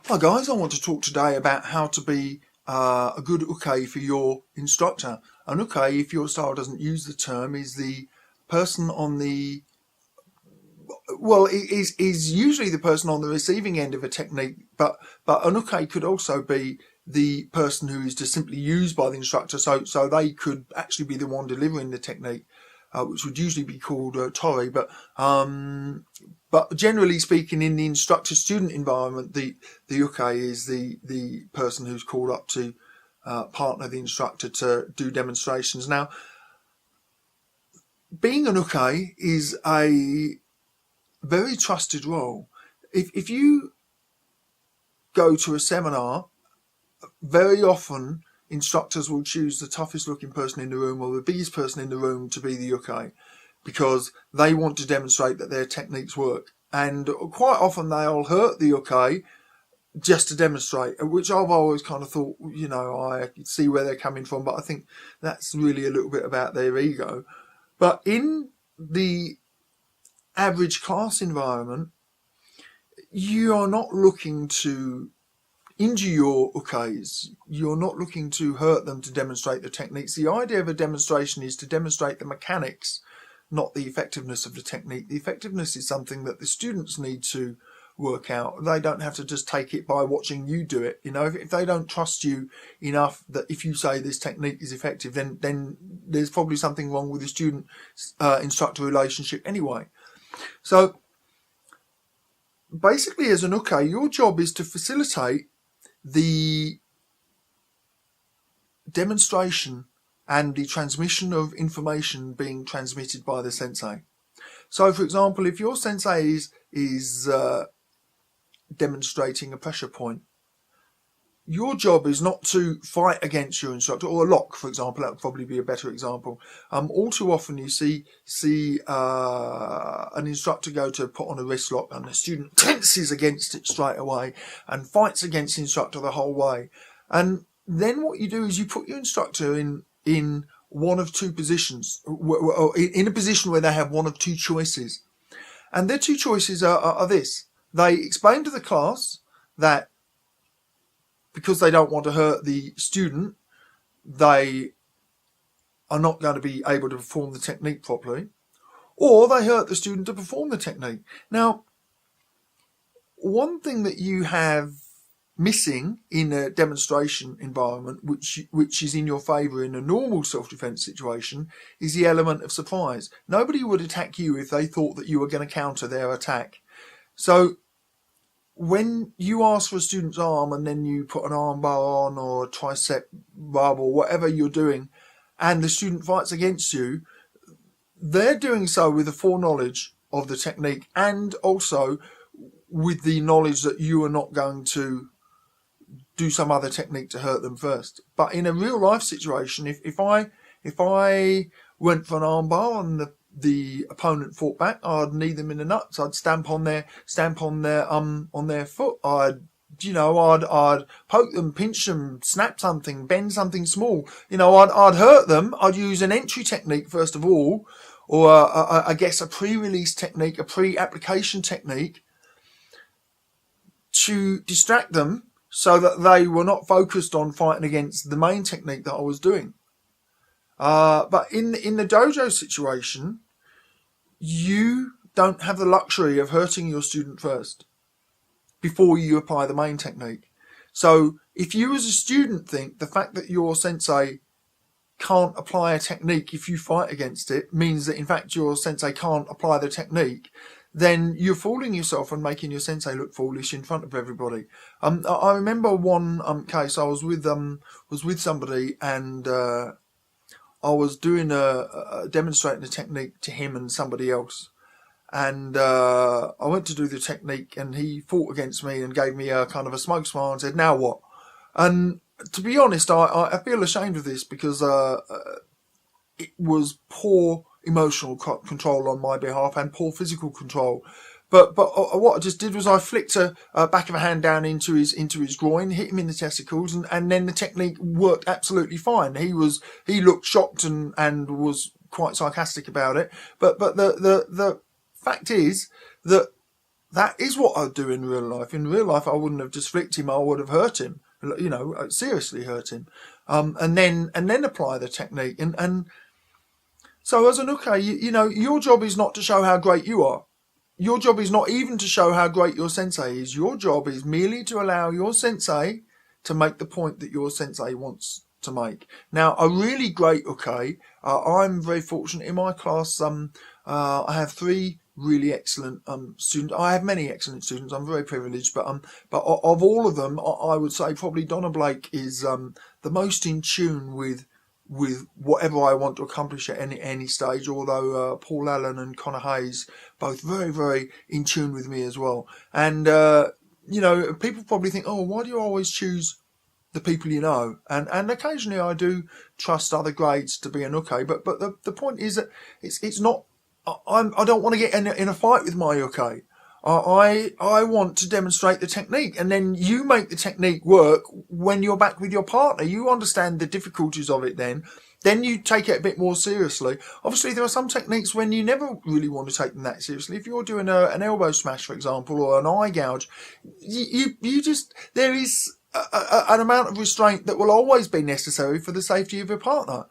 Hi guys, I want to talk today about how to be a good uke for your instructor. An uke, if your style doesn't use the term, is the person on the is usually the person on the receiving end of a technique, but an uke could also be the person who is just simply used by the instructor, so they could actually be the one delivering the technique, which would usually be called tori, but generally speaking, in the instructor-student environment, the uke is the person who's called up to partner the instructor to do demonstrations. Now, being an uke is a very trusted role. If you go to a seminar, very often instructors will choose the toughest looking person in the room or the biggest person in the room to be the uke, because they want to demonstrate that their techniques work. And quite often they'll hurt the uke just to demonstrate, which I've always kind of thought, I see where they're coming from, but I think that's really a little bit about their ego. But in the average class environment, you are not looking to injure your ukes. You're not looking to hurt them to demonstrate the techniques. The idea of a demonstration is to demonstrate the mechanics, not the effectiveness of the technique. The effectiveness is something that the students need to work out. They don't have to just take it by watching you do it. If they don't trust you enough that if you say this technique is effective, then there's probably something wrong with the student instructor relationship anyway. So basically, as an uke, your job is to facilitate the demonstration and the transmission of information being transmitted by the sensei. So, for example, if your sensei is demonstrating a pressure point, your job is not to fight against your instructor, or a lock, for example. That would probably be a better example. All too often you see an instructor go to put on a wrist lock and the student tenses against it straight away and fights against the instructor the whole way. And then what you do is you put your instructor in one of two positions, in a position where they have one of two choices. And their two choices are this. They explain to the class that because they don't want to hurt the student, they are not going to be able to perform the technique properly, or they hurt the student to perform the technique. Now, one thing that you have missing in a demonstration environment, which is in your favour in a normal self-defence situation, is the element of surprise. Nobody would attack you if they thought that you were going to counter their attack. So when you ask for a student's arm and then you put an arm bar on or a tricep rub or whatever you're doing, and the student fights against you, they're doing so with a foreknowledge of the technique and also with the knowledge that you are not going to do some other technique to hurt them first. But in a real life situation, if I went for an arm bar and the opponent fought back, I'd knee them in the nuts. I'd stamp on their foot. I'd poke them, pinch them, snap something, bend something small. I'd hurt them. I'd use an entry technique first of all, or I guess a pre-release technique, a pre-application technique to distract them so that they were not focused on fighting against the main technique that I was doing. But in the dojo situation, you don't have the luxury of hurting your student first before you apply the main technique. So if you as a student think the fact that your sensei can't apply a technique if you fight against it means that in fact your sensei can't apply the technique, then you're fooling yourself and making your sensei look foolish in front of everybody. I remember one case. I was with somebody and I was doing demonstrating a technique to him and somebody else, and I went to do the technique, and he fought against me and gave me a kind of a smoke smile and said, "Now what?" And to be honest, I feel ashamed of this because it was poor emotional control on my behalf and poor physical control. But what I just did was I flicked a back of a hand down into his groin, hit him in the testicles, and then the technique worked absolutely fine. He looked shocked and was quite sarcastic about it. But the fact is that that is what I'd do in real life. In real life, I wouldn't have just flicked him. I would have hurt him, seriously hurt him, and then apply the technique. And so as an uke, your job is not to show how great you are. Your job is not even to show how great your sensei is. Your job is merely to allow your sensei to make the point that your sensei wants to make. Now, a really great uke, I'm very fortunate in my class. I have 3 really excellent students. I have many excellent students. I'm very privileged, but of all of them, I would say probably Donna Blake is the most in tune with whatever I want to accomplish at any stage, although Paul Allen and Connor Hayes, both very, very in tune with me as well. And, people probably think, oh, why do you always choose the people you know? And occasionally I do trust other grades to be an uke, but the point is that it's not, I don't want to get in a fight with my uke. I want to demonstrate the technique, and then you make the technique work when you're back with your partner. You understand the difficulties of it then you take it a bit more seriously. Obviously, there are some techniques when you never really want to take them that seriously. If you're doing an elbow smash, for example, or an eye gouge, you just, there is an amount of restraint that will always be necessary for the safety of your partner.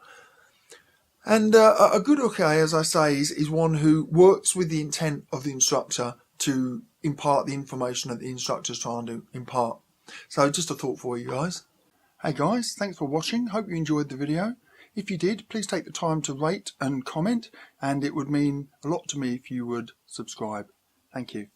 And a good uke, as I say, is one who works with the intent of the instructor to impart the information that the instructor's trying to impart. So just a thought for you guys. Hey guys, thanks for watching. Hope you enjoyed the video. If you did, please take the time to rate and comment, and it would mean a lot to me if you would subscribe. Thank you.